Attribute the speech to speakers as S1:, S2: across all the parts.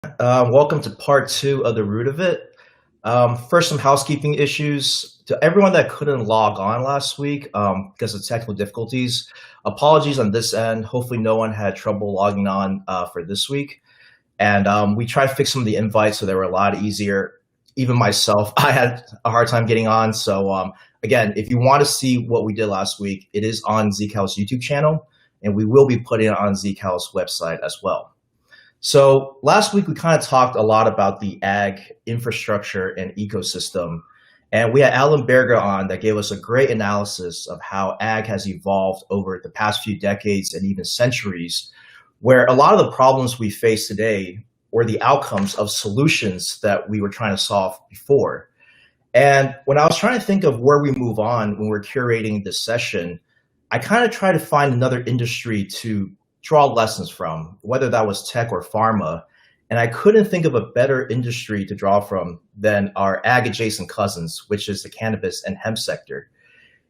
S1: Welcome to part two of the root of it. First, some housekeeping issues. To everyone that couldn't log on last week because of technical difficulties, apologies on this end. Hopefully, no one had trouble logging on for this week. And we tried to fix some of the invites so they were a lot easier. Even myself, I had a hard time getting on. So, again, if you want to see what we did last week, it is on ZCal's YouTube channel, and we will be putting it on ZCal's website as well. So last week, we kind of talked a lot about the ag infrastructure and ecosystem. And we had Alan Berger on that gave us a great analysis of how ag has evolved over the past few decades and even centuries, where a lot of the problems we face today were the outcomes of solutions that we were trying to solve before. And when I was trying to think of where we move on when we're curating this session, I kind of tried to find another industry to draw lessons from, whether that was tech or pharma. And I couldn't think of a better industry to draw from than our ag adjacent cousins, which is the cannabis and hemp sector.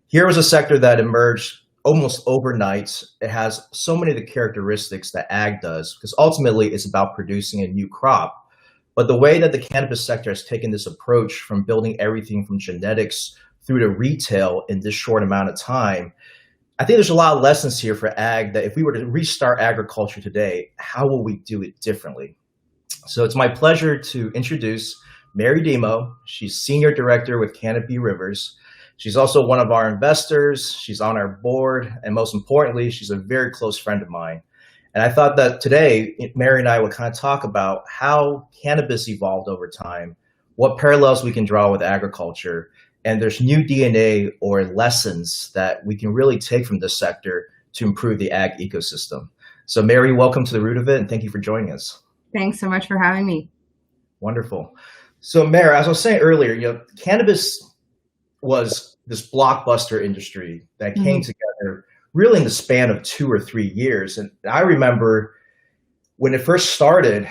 S1: Here was a sector that emerged almost overnight. It has so many of the characteristics that ag does, because ultimately it's about producing a new crop. But the way that the cannabis sector has taken this approach from building everything from genetics through to retail in this short amount of time, I think there's a lot of lessons here for ag that if we were to restart agriculture today, how will we do it differently? So it's my pleasure to introduce Mary Dimou. She's Senior Director with Canopy Rivers. She's also one of our investors. She's on our board. And most importantly, she's a very close friend of mine. And I thought that today, Mary and I would kind of talk about how cannabis evolved over time, what parallels we can draw with agriculture, and there's new DNA or lessons that we can really take from this sector to improve the ag ecosystem. So Mary, welcome to the root of it, and thank you for joining us.
S2: Thanks so much for having me.
S1: Wonderful. So Mary, as I was saying earlier, cannabis was this blockbuster industry that came together really in the span of 2 or 3 years. And I remember when it first started,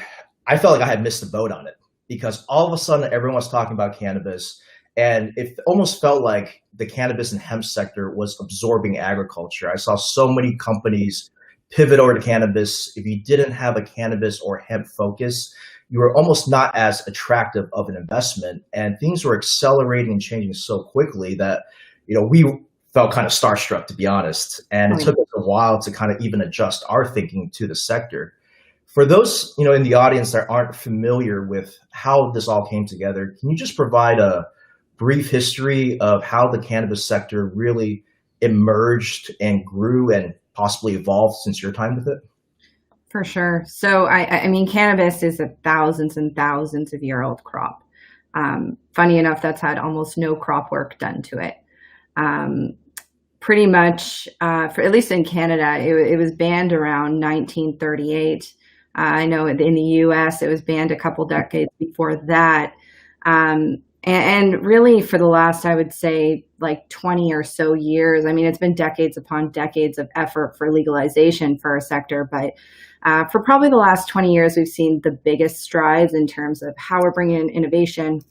S1: I felt like I had missed the boat on it because all of a sudden everyone was talking about cannabis. And it almost felt like the cannabis and hemp sector was absorbing agriculture. I saw so many companies pivot over to cannabis. If you didn't have a cannabis or hemp focus, you were almost not as attractive of an investment. And things were accelerating and changing so quickly that, we felt kind of starstruck, to be honest. And it took us a while to kind of even adjust our thinking to the sector. For those, in the audience that aren't familiar with how this all came together, can you just provide a brief history of how the cannabis sector really emerged and grew and possibly evolved since your time with it?
S2: For sure. So, I mean, cannabis is a thousands and thousands of year old crop. Funny enough, that's had almost no crop work done to it. Pretty much, for at least in Canada, it was banned around 1938. I know in the US, it was banned a couple decades before that. And really for the last, I would say, like 20 or so years, I mean, it's been decades upon decades of effort for legalization for our sector. But for probably the last 20 years, we've seen the biggest strides in terms of how we're bringing in innovation,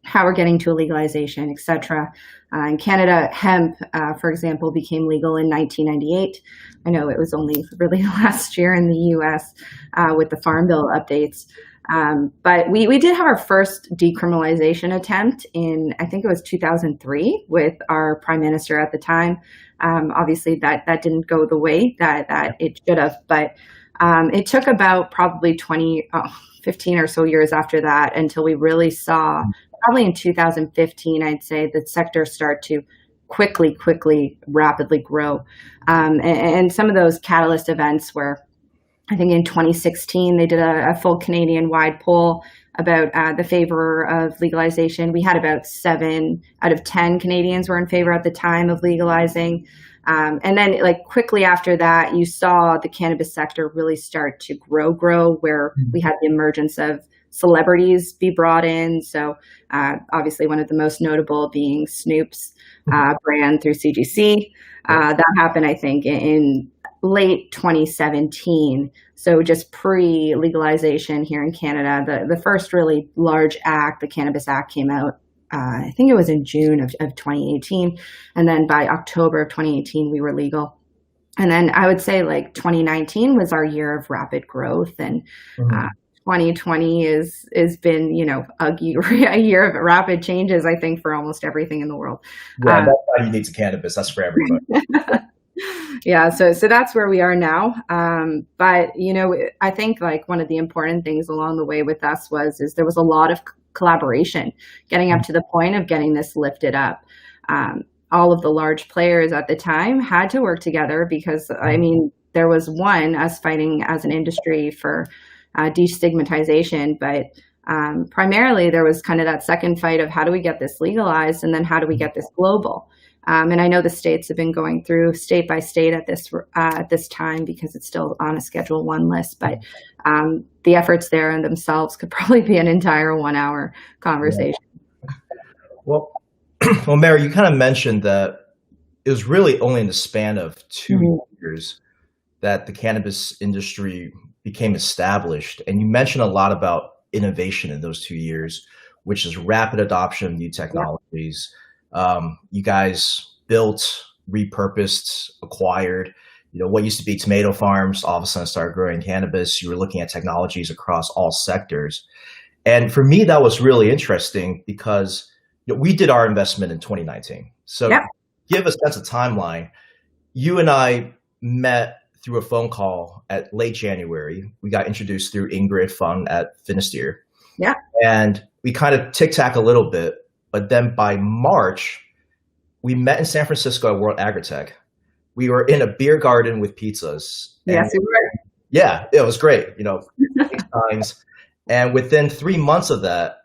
S2: how we're getting to a legalization, et cetera. In Canada, hemp, for example, became legal in 1998. I know it was only really last year in the US with the Farm Bill updates. But we did have our first decriminalization attempt in, I think it was 2003 with our prime minister at the time. Obviously that didn't go the way that it should have, but it took about probably 15 or so years after that until we really saw, probably in 2015, I'd say, the sector start to quickly, rapidly grow. And some of those catalyst events were, I think in 2016, they did a full Canadian-wide poll about the favor of legalization. We had about 7 out of 10 Canadians were in favor at the time of legalizing. And then quickly after that, you saw the cannabis sector really start to grow, where we had the emergence of celebrities be brought in. So obviously one of the most notable being Snoop's brand through CGC. That happened, I think, in late 2017. So just pre-legalization here in Canada, the first really large act, the Cannabis Act, came out, I think it was in June of 2018. And then by October of 2018, we were legal. And then I would say 2019 was our year of rapid growth. And 2020 is been, a year of rapid changes, I think, for almost everything in the world.
S1: Yeah, that's not unique to cannabis. That's for everybody.
S2: Yeah, so that's where we are now. But I think like one of the important things along the way with us is there was a lot of collaboration, getting up to the point of getting this lifted up. All of the large players at the time had to work together because, I mean, there was us fighting as an industry for destigmatization, but primarily there was kind of that second fight of how do we get this legalized, and then how do we get this global. And I know the states have been going through state by state at this time because it's still on a Schedule 1 list. But the efforts there in themselves could probably be an entire 1-hour conversation.
S1: Yeah. Well, Mary, you kind of mentioned that it was really only in the span of 2 years that the cannabis industry became established. And you mentioned a lot about innovation in those 2 years, which is rapid adoption of new technologies. You guys built, repurposed, acquired, what used to be tomato farms, all of a sudden started growing cannabis. You were looking at technologies across all sectors. And for me, that was really interesting because we did our investment in 2019. So give a sense of timeline. You and I met through a phone call at late January. We got introduced through Ingrid Fung at Finisterre. Yeah. And we kind of tic-tac a little bit. But then by March, we met in San Francisco at World Agritech. We were in a beer garden with pizzas.
S2: Yes, we were.
S1: Yeah, it was great. Times. And within 3 months of that,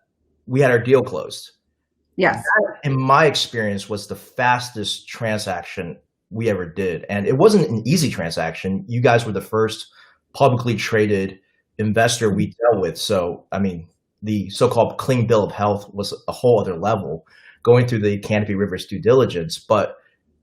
S1: we had our deal closed.
S2: Yes.
S1: That, in my experience, was the fastest transaction we ever did. And it wasn't an easy transaction. You guys were the first publicly traded investor we dealt with. So, I mean, the so-called clean bill of health was a whole other level, going through the Canopy Rivers due diligence. But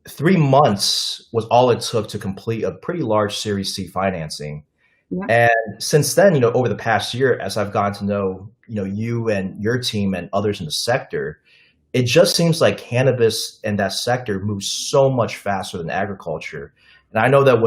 S1: 3 months was all it took to complete a pretty large Series C financing. Yeah. And since then, over the past year, as I've gotten to know, you and your team and others in the sector, it just seems like cannabis and that sector moves so much faster than agriculture. And I know that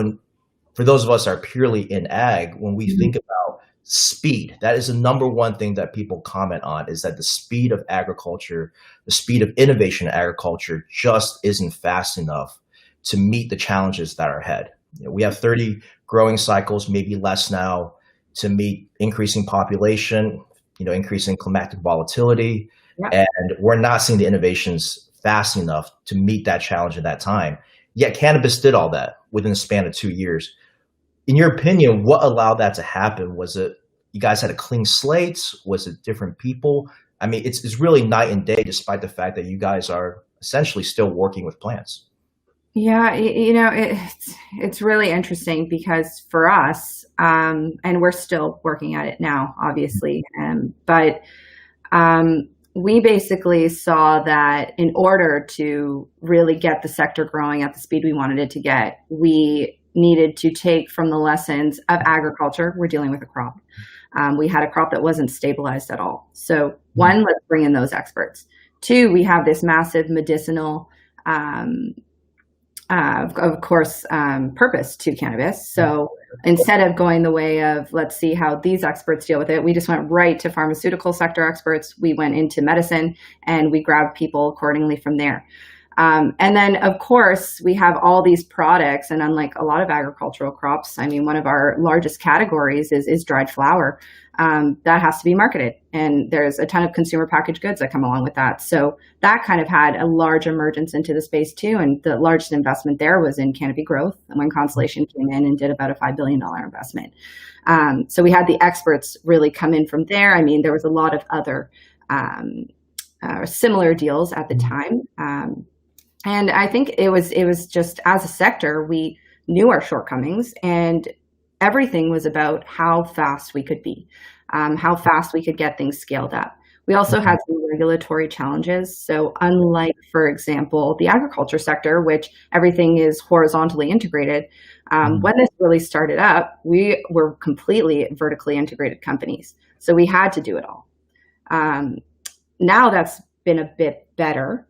S1: for those of us that are purely in ag, when we think about speed, that is the number one thing that people comment on, is that the speed of agriculture, the speed of innovation in agriculture just isn't fast enough to meet the challenges that are ahead. We have 30 growing cycles, maybe less now, to meet increasing population, increasing climatic volatility. Yeah. And we're not seeing the innovations fast enough to meet that challenge at that time. Yet cannabis did all that within a span of 2 years. In your opinion, what allowed that to happen? Was it you guys had a clean slate? Was it different people? I mean, it's really night and day, despite the fact that you guys are essentially still working with plants.
S2: Yeah, it's really interesting because for us, and we're still working at it now, obviously, but we basically saw that in order to really get the sector growing at the speed we wanted it to get, we needed to take from the lessons of agriculture. We're dealing with a crop. We had a crop that wasn't stabilized at all. So one, let's bring in those experts. Two, we have this massive medicinal, of course, purpose to cannabis. So instead of going the way of, let's see how these experts deal with it, we just went right to pharmaceutical sector experts. We went into medicine and we grabbed people accordingly from there. And then, of course, we have all these products, and unlike a lot of agricultural crops, I mean, one of our largest categories is dried flower. That has to be marketed, and there's a ton of consumer packaged goods that come along with that. So that kind of had a large emergence into the space too, and the largest investment there was in Canopy Growth, and when Constellation came in and did about a $5 billion investment. So we had the experts really come in from there. I mean, there was a lot of other similar deals at the time. And I think it was just, as a sector, we knew our shortcomings, and everything was about how fast we could be, how fast we could get things scaled up. We also had some regulatory challenges. So unlike, for example, the agriculture sector, which everything is horizontally integrated, when this really started up, we were completely vertically integrated companies. So we had to do it all. Now that's been a bit better.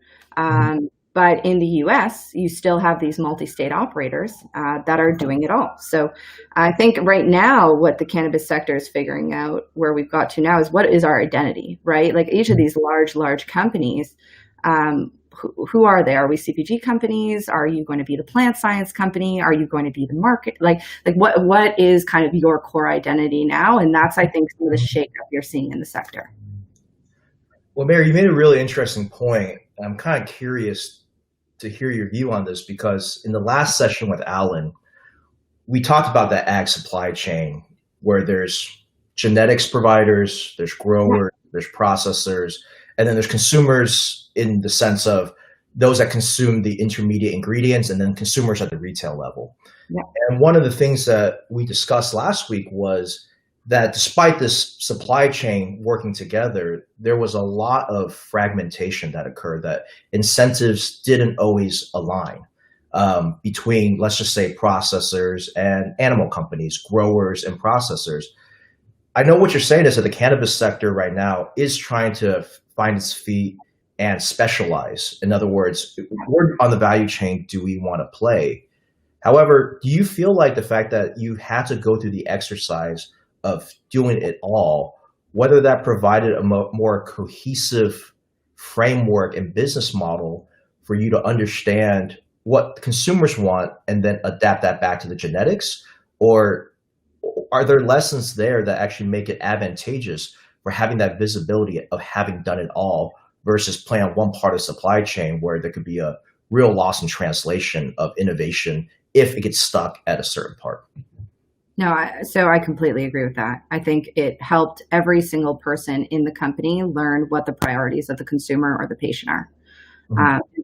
S2: But in the US, you still have these multi-state operators that are doing it all. So I think right now, what the cannabis sector is figuring out, where we've got to now, is what is our identity, right? Like each of these large companies, who are they? Are we CPG companies? Are you going to be the plant science company? Are you going to be the market? Like what is kind of your core identity now? And that's, I think, some of the shakeup you're seeing in the sector.
S1: Well, Mary, you made a really interesting point. I'm kind of curious to hear your view on this, because in the last session with Alan, we talked about that ag supply chain where there's genetics providers, there's growers, there's processors, and then there's consumers in the sense of those that consume the intermediate ingredients, and then consumers at the retail level.
S2: Yeah.
S1: And one of the things that we discussed last week was that despite this supply chain working together, there was a lot of fragmentation that occurred, that incentives didn't always align between, let's just say, processors and animal companies, growers and processors. I know what you're saying is that the cannabis sector right now is trying to find its feet and specialize. In other words, where on the value chain do we want to play? However, do you feel like the fact that you had to go through the exercise of doing it all, whether that provided a more cohesive framework and business model for you to understand what consumers want and then adapt that back to the genetics? Or are there lessons there that actually make it advantageous for having that visibility of having done it all versus playing on one part of the supply chain where there could be a real loss in translation of innovation if it gets stuck at a certain part?
S2: No, so I completely agree with that. I think it helped every single person in the company learn what the priorities of the consumer or the patient are.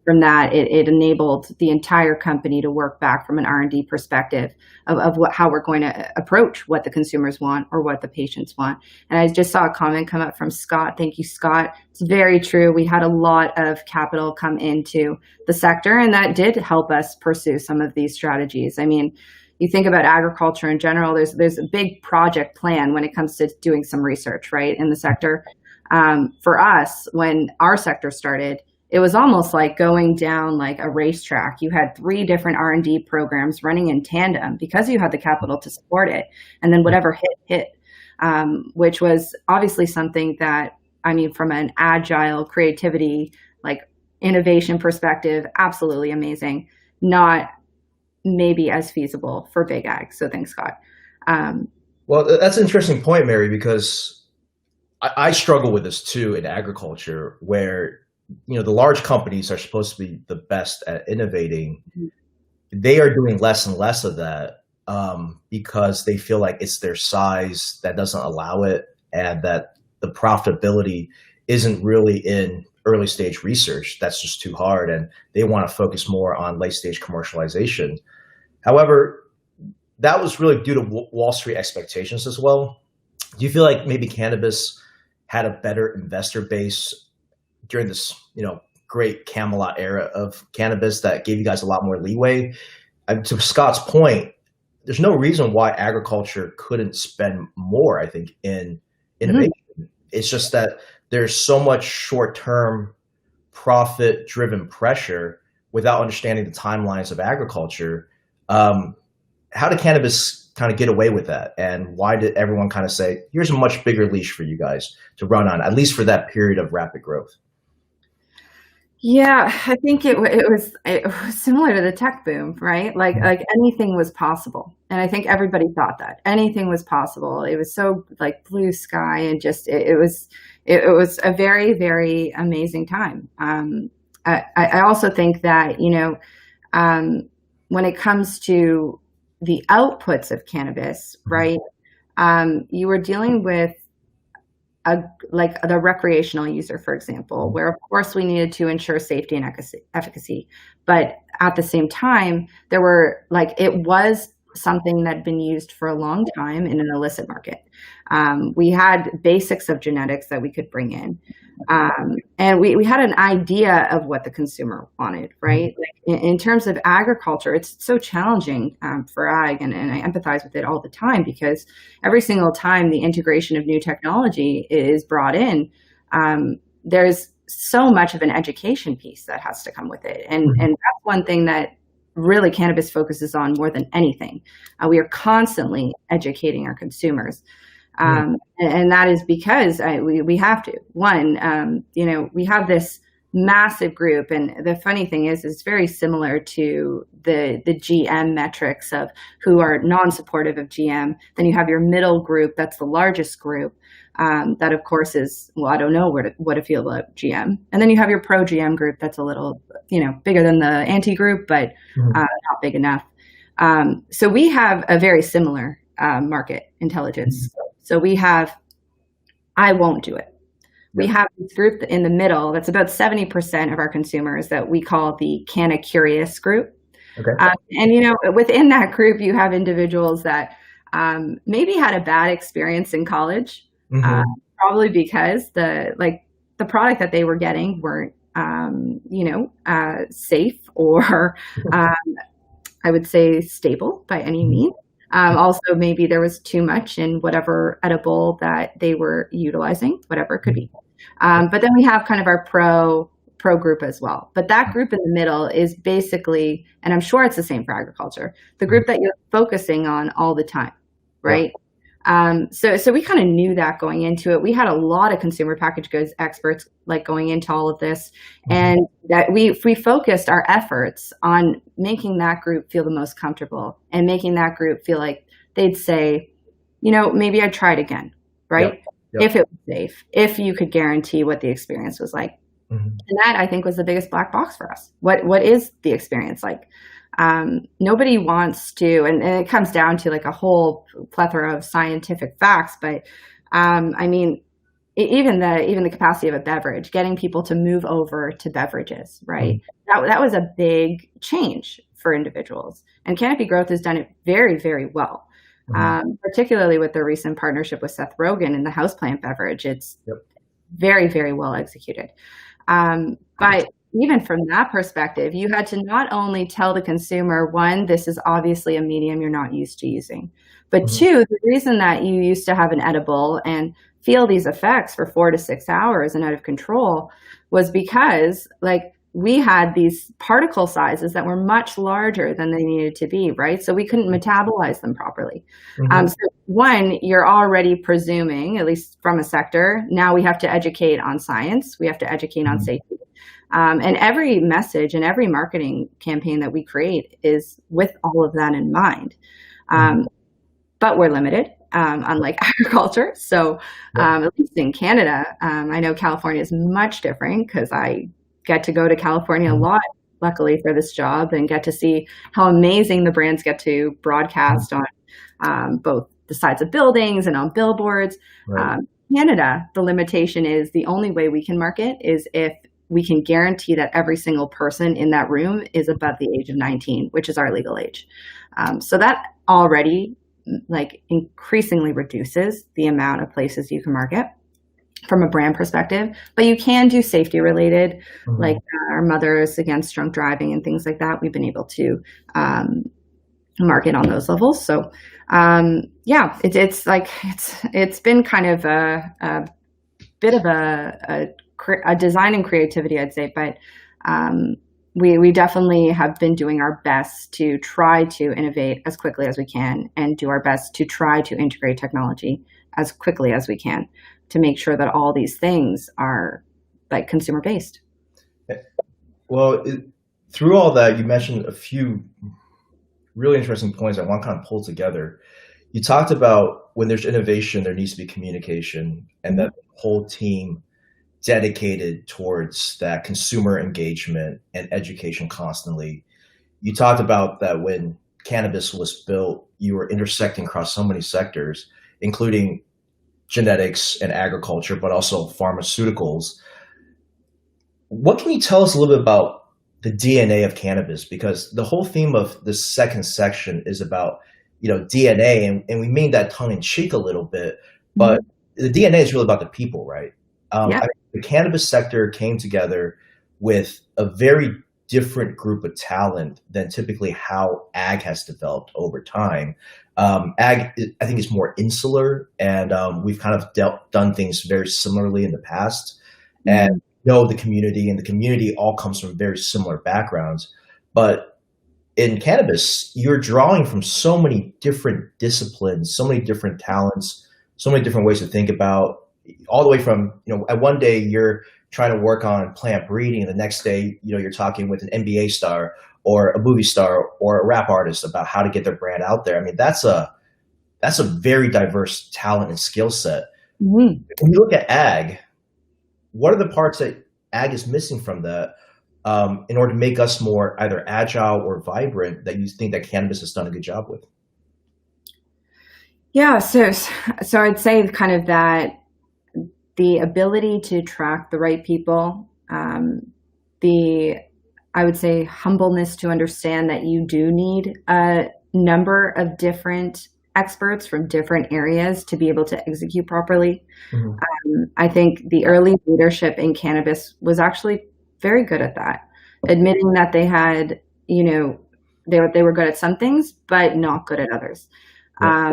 S2: From that, it enabled the entire company to work back from an R&D perspective of how we're going to approach what the consumers want or what the patients want. And I just saw a comment come up from Scott. Thank you, Scott. It's very true. We had a lot of capital come into the sector, and that did help us pursue some of these strategies. I mean, you think about agriculture in general, there's a big project plan when it comes to doing some research, right, in the sector. For us, when our sector started, it was almost like going down like a racetrack. You had 3 different R&D programs running in tandem because you had the capital to support it. And then whatever hit, which was obviously something that, I mean, from an agile creativity, like innovation perspective, absolutely amazing. Not maybe as feasible for big ag. So thanks, Scott.
S1: Well, that's an interesting point, Mary, because I struggle with this too in agriculture, where the large companies are supposed to be the best at innovating. They are doing less and less of that because they feel like it's their size that doesn't allow it, and that the profitability isn't really in early stage research. That's just too hard, and they want to focus more on late stage commercialization. However, that was really due to Wall Street expectations as well. Do you feel like maybe cannabis had a better investor base during this, great Camelot era of cannabis that gave you guys a lot more leeway? And to Scott's point, there's no reason why agriculture couldn't spend more, I think, in innovation. It's just that there's so much short-term profit-driven pressure without understanding the timelines of agriculture. How did cannabis kind of get away with that? And why did everyone kind of say, here's a much bigger leash for you guys to run on, at least for that period of rapid growth?
S2: Yeah, I think it was similar to the tech boom, right? Like anything was possible. And I think everybody thought that anything was possible. It was so like blue sky, and just it was a very, very amazing time. I also think that, when it comes to the outputs of cannabis, right, you were dealing with like the recreational user, for example, where of course we needed to ensure safety and efficacy. But at the same time, there were it was something that had been used for a long time in an illicit market. We had basics of genetics that we could bring in. And we had an idea of what the consumer wanted, right? In terms of agriculture, it's so challenging for ag, and I empathize with it all the time, because every single time the integration of new technology is brought in, there's so much of an education piece that has to come with it. And that's one thing that really cannabis focuses on more than anything. We are constantly educating our consumers. And that is because we have to. One, we have this massive group, and the funny thing is it's very similar to the GM metrics of who are non-supportive of GM. Then you have your middle group, that's the largest group, that of course is, well, I don't know what to feel about GM. And then you have your pro GM group, that's a little bigger than the anti group, but not big enough. So we have a very similar market intelligence. So we have, I won't do it. We have this group in the middle that's about 70% of our consumers that we call the Canna Curious group.
S1: Okay.
S2: And within that group, you have individuals that maybe had a bad experience in college, probably because the product that they were getting weren't safe or I would say stable by any means. Also, maybe there was too much in whatever edible that they were utilizing, whatever it could be. But then we have kind of our pro group as well. But that group in the middle is basically, and I'm sure it's the same for agriculture, the group that you're focusing on all the time, right? So we kind of knew that going into it. We had a lot of consumer packaged goods experts going into all of this, and that we focused our efforts on making that group feel the most comfortable and making that group feel like they'd say, maybe I'd try it again, right? Yep. If it was safe, if you could guarantee what the experience was like. And that, I think, was the biggest black box for us. What is the experience like? Nobody wants to, and it comes down to a whole plethora of scientific facts, but even the capacity of a beverage, getting people to move over to beverages, right? That was a big change for individuals, and Canopy Growth has done it very, very well. Particularly with their recent partnership with Seth Rogen in the houseplant beverage. It's very, very well executed. But even from that perspective, you had to not only tell the consumer, one, this is obviously a medium you're not used to using, but two, the reason that you used to have an edible and feel these effects for 4 to 6 hours and out of control was because we had these particle sizes that were much larger than they needed to be, right? So we couldn't metabolize them properly. So one, you're already presuming, at least from a sector, now we have to educate on science, we have to educate on safety. And every message and every marketing campaign that we create is with all of that in mind. But we're limited, unlike agriculture. So at least in Canada, I know California is much different because I get to go to California a lot, luckily for this job, and get to see how amazing the brands get to broadcast on both the sides of buildings and on billboards. Canada, the limitation is the only way we can market is if we can guarantee that every single person in that room is above the age of 19, which is our legal age. So that already increasingly reduces the amount of places you can market from a brand perspective, but you can do safety related, like our Mothers Against Drunk Driving and things like that. We've been able to market on those levels. So it's been kind of a bit of a design and creativity, I'd say, but we definitely have been doing our best to try to innovate as quickly as we can and do our best to try to integrate technology as quickly as we can to make sure that all these things are consumer based.
S1: Well, through all that, you mentioned a few really interesting points I want to kind of pull together. You talked about when there's innovation, there needs to be communication, and that whole team dedicated towards that consumer engagement and education constantly. You talked about that when cannabis was built, you were intersecting across so many sectors, including genetics and agriculture, but also pharmaceuticals. What can you tell us a little bit about the DNA of cannabis? Because the whole theme of the second section is about, DNA, and we mean that tongue in cheek a little bit, but the DNA is really about the people, right? The cannabis sector came together with a very different group of talent than typically how ag has developed over time. Ag, I think, is more insular, and we've kind of done things very similarly in the past. And know the community, and the community all comes from very similar backgrounds. But in cannabis, you're drawing from so many different disciplines, so many different talents, so many different ways to think about, all the way from, at one day you're trying to work on plant breeding, and the next day, you're talking with an NBA star or a movie star or a rap artist about how to get their brand out there. I mean, that's a very diverse talent and skill set.
S2: Mhm.
S1: When you look at ag, what are the parts that ag is missing from that, in order to make us more either agile or vibrant, that you think that cannabis has done a good job with?
S2: Yeah, so I'd say kind of that the ability to attract the right people, the I would say humbleness to understand that you do need a number of different experts from different areas to be able to execute properly.
S1: Mhm.
S2: I think the early leadership in cannabis was actually very good at that, admitting that they had, they were good at some things, but not good at others.
S1: Yeah.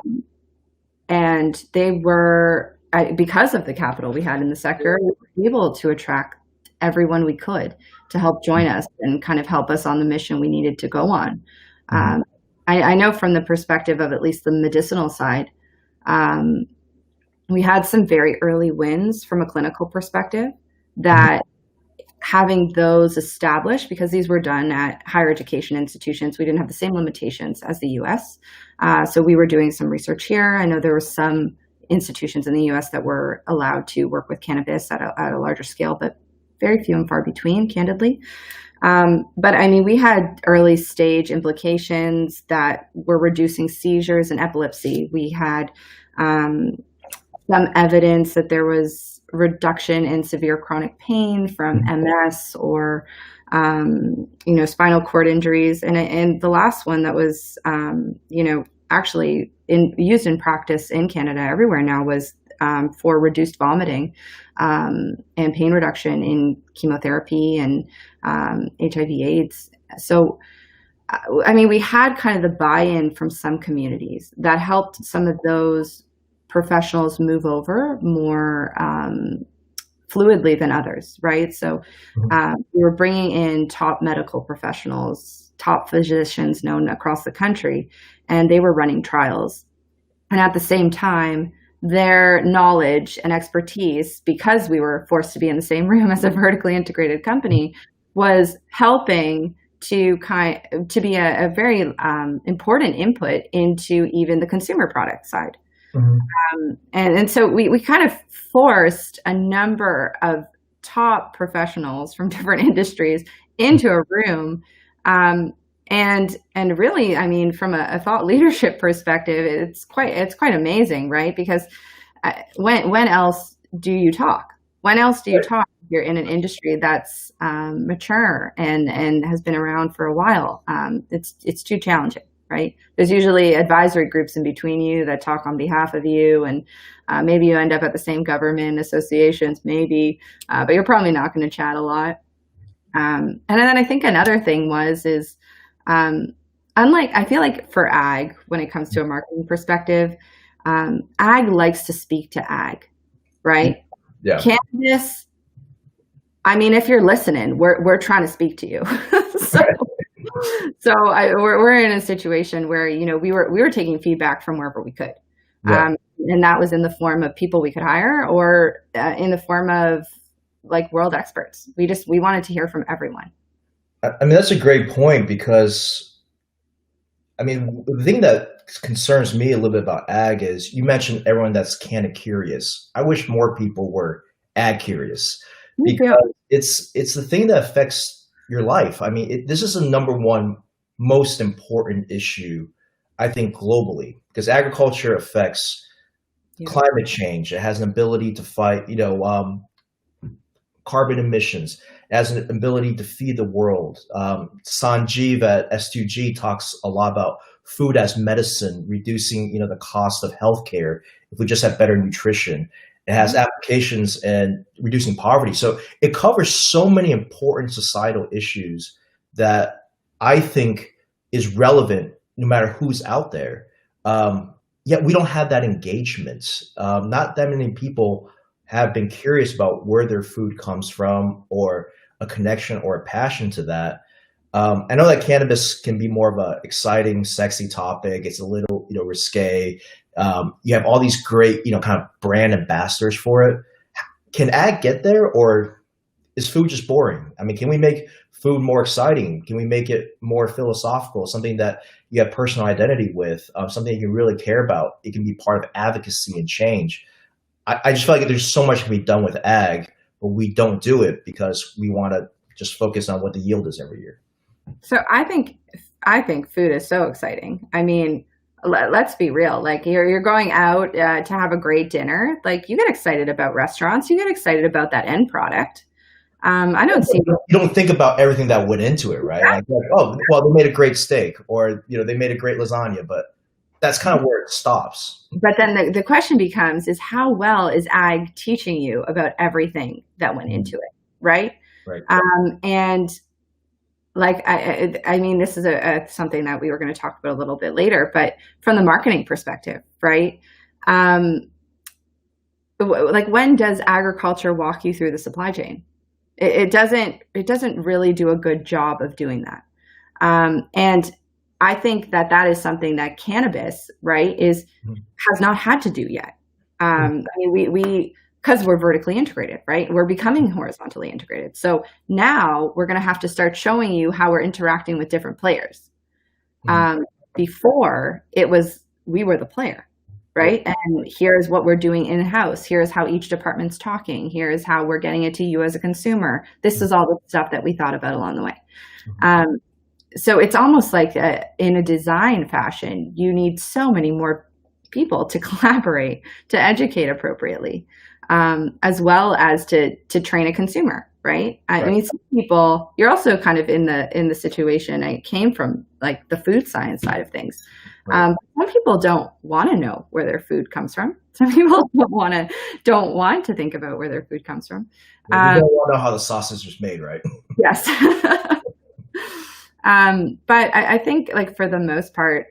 S2: And they were, because of the capital we had in the sector, we were able to attract everyone we could to help join us and kind of help us on the mission we needed to go on.
S1: Mhm.
S2: I know from the perspective of at least the medicinal side, we had some very early wins from a clinical perspective
S1: Mhm.
S2: that having those established, because these were done at higher education institutions, we didn't have the same limitations as the US. So we were doing some research here. I know there were some institutions in the US that were allowed to work with cannabis at a larger scale, but very few and far between, candidly. But I mean, we had early stage implications that were reducing seizures and epilepsy. We had some evidence that there was reduction in severe chronic pain from MS or spinal cord injuries, and the last one that was actually used in practice in Canada everywhere now was for reduced vomiting and pain reduction in chemotherapy and HIV/AIDS. So, I mean, we had kind of the buy-in from some communities that helped some of those professionals move over more fluidly than others, right? So we were bringing in top medical professionals, top physicians known across the country, and they were running trials. And at the same time, their knowledge and expertise, because we were forced to be in the same room as a vertically integrated company, was helping to be a very important input into even the consumer product side. And so we kind of forced a number of top professionals from different industries into a room. And really, I mean, from a thought leadership perspective, it's quite amazing, right? Because when else do you talk? When else do you talk if you're in an industry that's mature and has been around for a while? It's too challenging, right? There's usually advisory groups in between you that talk on behalf of you, and maybe you end up at the same government associations, maybe, but you're probably not going to chat a lot. And then I think another thing is unlike, I feel like for ag, when it comes to a marketing perspective, ag likes to speak to ag, right?
S1: Yeah.
S2: Cannabis, I mean, if you're listening, we're trying to speak to you. We're in a situation where we were taking feedback from wherever we could,
S1: Yeah.
S2: and that was in the form of people we could hire, or in the form of like world experts. We wanted to hear from everyone.
S1: I mean, that's a great point, because, I mean, the thing that concerns me a little bit about ag is you mentioned everyone that's canna curious. I wish more people were ag curious, because it's the thing that affects your life. I mean, this is the number one most important issue, I think, globally, because agriculture affects climate change. It has an ability to fight, carbon emissions. It has an ability to feed the world. Sanjeev at S2G talks a lot about food as medicine, reducing the cost of healthcare if we just have better nutrition. It has applications in reducing poverty. So it covers so many important societal issues that I think is relevant no matter who's out there. Yet we don't have that engagement. Not that many people have been curious about where their food comes from or a connection or a passion to that. I know that cannabis can be more of a exciting, sexy topic. It's a little, risque. You have all these great, kind of brand ambassadors for it. Can ag get there, or is food just boring? I mean, can we make food more exciting? Can we make it more philosophical, something that you have personal identity with, something you really care about? It can be part of advocacy and change. I just feel like there's so much can be done with ag, but we don't do it because we want to just focus on what the yield is every year.
S2: So I think food is so exciting. I mean, let's be real. Like you're going out to have a great dinner. Like you get excited about restaurants. You get excited about that end product. I don't see.
S1: You don't think about everything that went into it, right? Like, oh, well, they made a great steak, or they made a great lasagna, but that's kind of where it stops.
S2: But then the question becomes: is how well is ag teaching you about everything that went into it, right?
S1: Right.
S2: And like I mean, this is something that we were going to talk about a little bit later, but from the marketing perspective, right? Like when does agriculture walk you through the supply chain? It doesn't really do a good job of doing that. And I think that is something that cannabis, right, has not had to do yet. I mean, we because we're vertically integrated, right? We're becoming horizontally integrated. So now we're going to have to start showing you how we're interacting with different players. Before we were the player. Right. And here's what we're doing in-house. Here's how each department's talking. Here's how we're getting it to you as a consumer. This is all the stuff that we thought about along the way. So it's almost like in a design fashion, you need so many more people to collaborate, to educate appropriately, as well as to train a consumer. Right. I mean, some people, you're also kind of in the situation. I came from like the food science side of things. Some people don't want to know where their food comes from. Some people don't want to think about where their food comes from.
S1: Well, we don't want to know how the sausage is made, right?
S2: Yes. But I think like for the most part,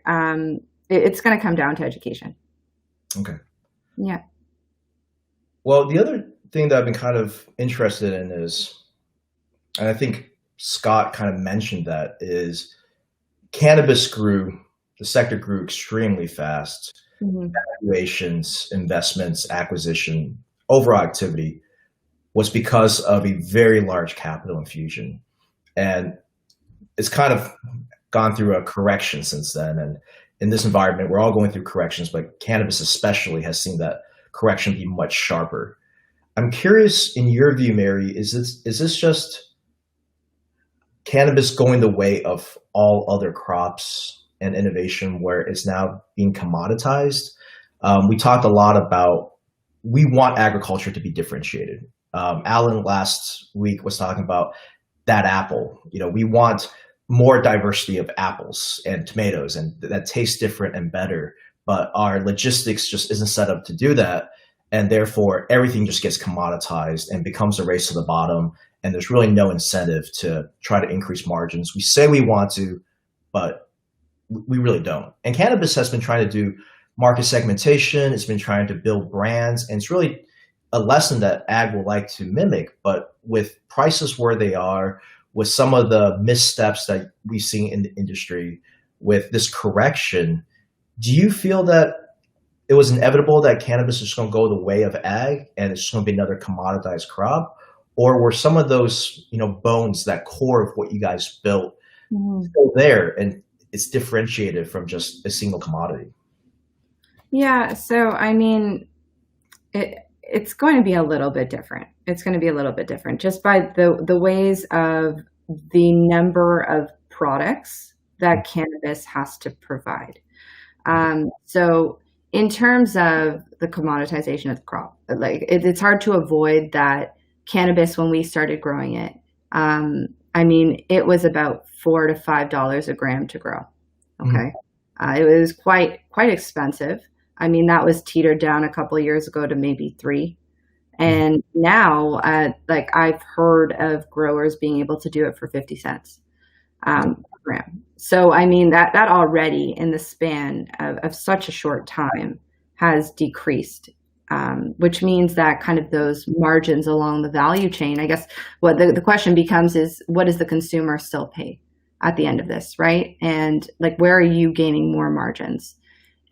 S2: it's going to come down to education.
S1: Okay.
S2: Yeah.
S1: Well, the other thing that I've been kind of interested in is, and I think Scott kind of mentioned that, is the sector grew extremely fast. Valuations, investments, acquisition, overall activity was because of a very large capital infusion. And it's kind of gone through a correction since then. And in this environment, we're all going through corrections, but cannabis especially has seen that correction be much sharper. I'm curious, in your view, Mary, is this just cannabis going the way of all other crops and innovation where it's now being commoditized? We talked a lot about, we want agriculture to be differentiated. Alan last week was talking about that apple. We want more diversity of apples and tomatoes, and that tastes different and better, but our logistics just isn't set up to do that. And therefore everything just gets commoditized and becomes a race to the bottom. And there's really no incentive to try to increase margins. We say we want to, but we really don't. And cannabis has been trying to do market segmentation. It's been trying to build brands. And it's really a lesson that ag will like to mimic, but with prices where they are, with some of the missteps that we've seen in the industry, with this correction, do you feel that it was inevitable that cannabis is going to go the way of ag and it's just going to be another commoditized crop? Or were some of those, bones, that core of what you guys built, still there and it's differentiated from just a single commodity?
S2: Yeah. So, I mean, it's going to be a little bit different. It's going to be a little bit different just by the ways of the number of products that cannabis has to provide. So in terms of the commoditization of the crop, like it's hard to avoid that cannabis, when we started growing it, I mean, it was about $4 to $5 a gram to grow. Okay. It was quite expensive. I mean, that was teetered down a couple of years ago to maybe $3. And now, like I've heard of growers being able to do it for 50 cents per gram. So, I mean, that already in the span of such a short time has decreased which means that kind of those margins along the value chain, I guess what the question becomes is, what does the consumer still pay at the end of this, right? And like, where are you gaining more margins?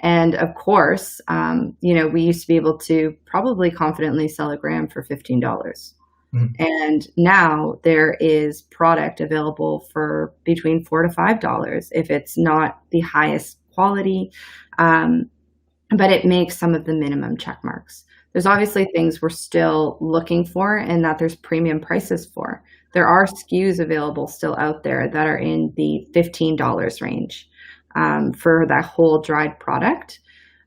S2: And of course, we used to be able to probably confidently sell a gram for $15. Mm-hmm. And now there is product available for between $4 to $5 if it's not the highest quality, but it makes some of the minimum check marks. There's obviously things we're still looking for and that there's premium prices for. There are SKUs available still out there that are in the $15 range for that whole dried product.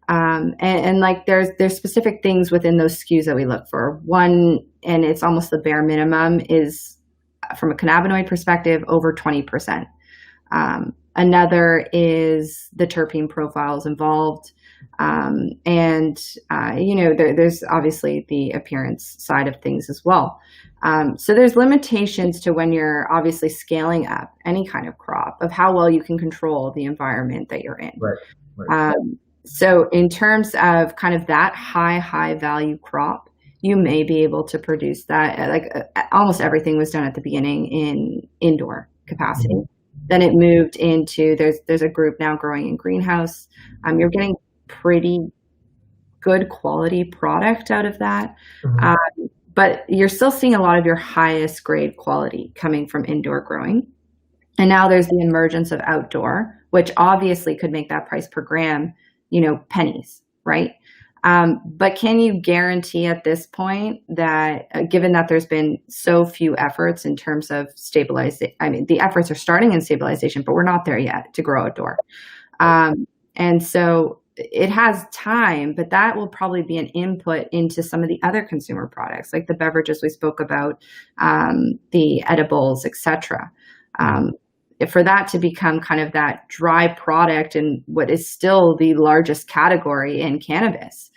S2: And like there's specific things within those SKUs that we look for. One, and it's almost the bare minimum, is from a cannabinoid perspective, over 20%. Another is the terpene profiles involved. There's obviously the appearance side of things as well. So there's limitations to when you're obviously scaling up any kind of crop of how well you can control the environment that you're in. Right. So in terms of kind of that high value crop, you may be able to produce that. Like almost everything was done at the beginning in indoor capacity. Mm-hmm. Then it moved into, there's a group now growing in greenhouse. You're getting pretty good quality product out of that. Mm-hmm. But you're still seeing a lot of your highest grade quality coming from indoor growing. And now there's the emergence of outdoor, which obviously could make that price per gram, pennies, right? But can you guarantee at this point that, given that there's been so few efforts in terms of stabilization, the efforts are starting in stabilization, but we're not there yet to grow outdoor. And so it has time, but that will probably be an input into some of the other consumer products, like the beverages we spoke about, the edibles, etc. For that to become kind of that dry product in what is still the largest category in cannabis,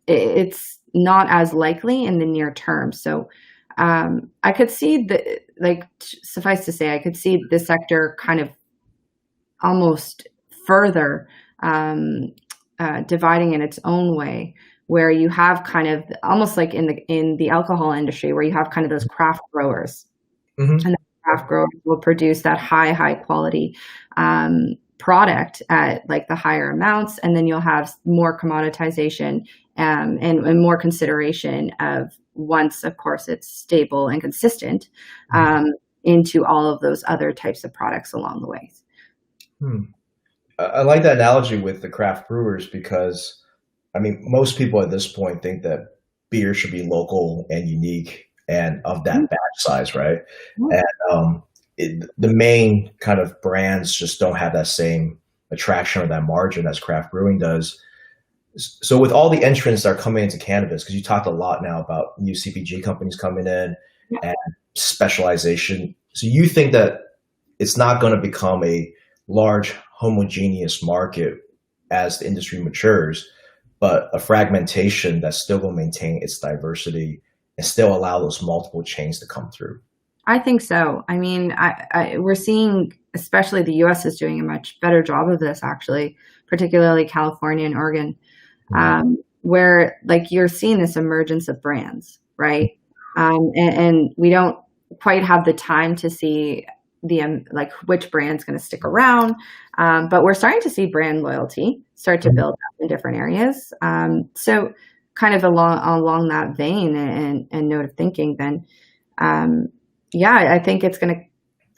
S2: it's not as likely in the near term. So I could see suffice to say, I could see the sector kind of almost further dividing in its own way, where you have kind of almost like in the alcohol industry, where you have kind of those craft growers. Mm-hmm. And the craft growers will produce that high quality product at like the higher amounts, and then you'll have more commoditization and more consideration of, once of course it's stable and consistent, into all of those other types of products along the way.
S1: I like that analogy with the craft brewers, because most people at this point think that beer should be local and unique and of that batch size, right? And the main kind of brands just don't have that same attraction or that margin as craft brewing does. So with all the entrants that are coming into cannabis, because you talked a lot now about new CPG companies coming in and specialization. So you think that it's not going to become a large homogeneous market as the industry matures, but a fragmentation that's still going to maintain its diversity and still allow those multiple chains to come through?
S2: I think so. We're seeing, especially the US is doing a much better job of this, actually, particularly California and Oregon, where like you're seeing this emergence of brands, right? And we don't quite have the time to see like which brand's going to stick around, but we're starting to see brand loyalty start to build up in different areas. So kind of along that vein and note of thinking, then I think it's going to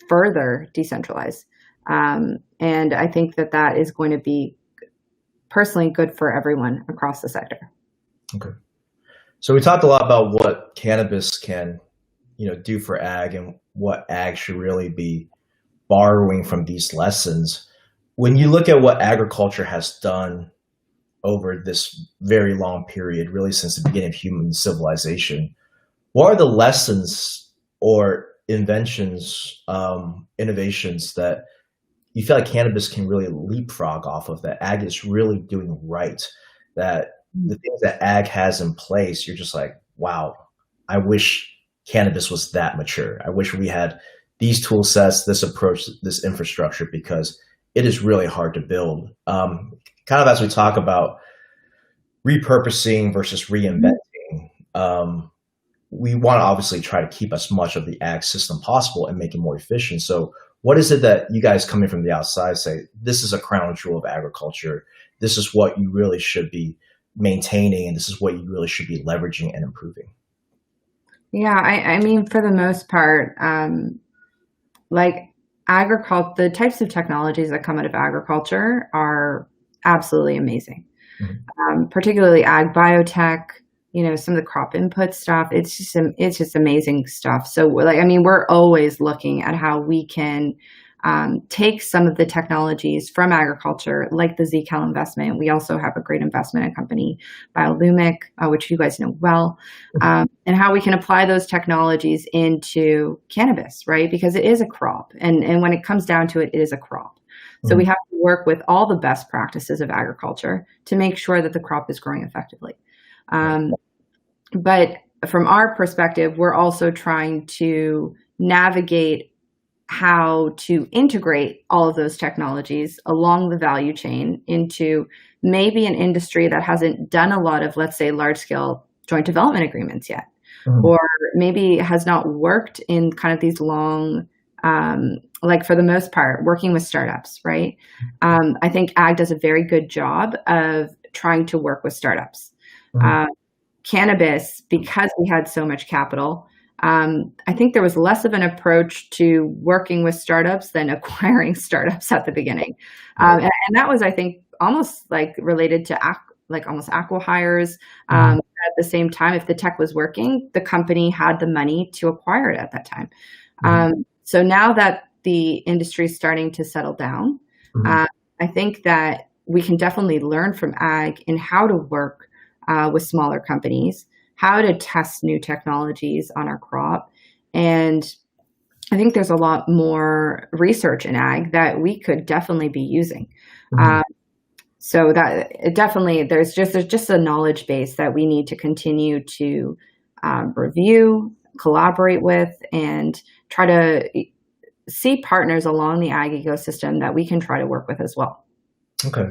S2: further decentralize, and I think that is going to be personally good for everyone across the sector.
S1: Okay, so we talked a lot about what cannabis can do for ag and what ag should really be borrowing from these lessons. When you look at what agriculture has done over this very long period, really since the beginning of human civilization, what are the lessons or inventions, innovations that you feel like cannabis can really leapfrog off of, that ag is really doing right, that the things that ag has in place, you're just like, wow, I wish cannabis was that mature. I wish we had these tool sets, this approach, this infrastructure, because it is really hard to build. Kind of as we talk about repurposing versus reinventing. We want to obviously try to keep as much of the ag system possible and make it more efficient. So what is it that you guys coming from the outside say, this is a crown jewel of agriculture, this is what you really should be maintaining, and this is what you really should be leveraging and improving?
S2: Yeah, I mean, for the most part, like agriculture, the types of technologies that come out of agriculture are absolutely amazing. Particularly ag biotech, some of the crop input stuff. It's just amazing stuff. So like, I mean, we're always looking at how we can take some of the technologies from agriculture, like the ZCal investment. We also have a great investment in a company, Biolumic, which you guys know well, and how we can apply those technologies into cannabis, right? Because it is a crop. And when it comes down to it, it is a crop. So we have to work with all the best practices of agriculture to make sure that the crop is growing effectively. But from our perspective, we're also trying to navigate how to integrate all of those technologies along the value chain into maybe an industry that hasn't done a lot of, let's say, large-scale joint development agreements yet, or maybe has not worked in kind of these long, like for the most part, working with startups, right? I think ag does a very good job of trying to work with startups. Cannabis, because we had so much capital, I think there was less of an approach to working with startups than acquiring startups at the beginning. And that was, I think, almost like related to almost acqui-hires. At the same time, if the tech was working, the company had the money to acquire it at that time. So now that the industry is starting to settle down, I think that we can definitely learn from ag in how to work with smaller companies, how to test new technologies on our crop. And I think there's a lot more research in ag that we could definitely be using. So that definitely, there's just a knowledge base that we need to continue to review, collaborate with, and try to see partners along the ag ecosystem that we can try to work with as well.
S1: Okay.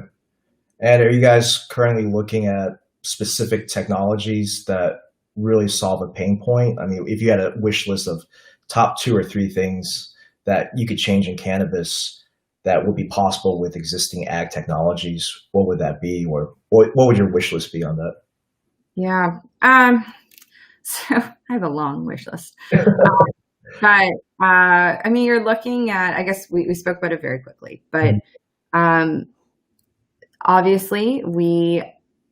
S1: And are you guys currently looking at specific technologies that really solve a pain point? I mean, if you had a wish list of top 2 or 3 things that you could change in cannabis that would be possible with existing ag technologies, what would that be? Or what would your wish list be on that?
S2: Yeah. So I have a long wish list. But I mean, you're looking at, I guess we spoke about it very quickly, but obviously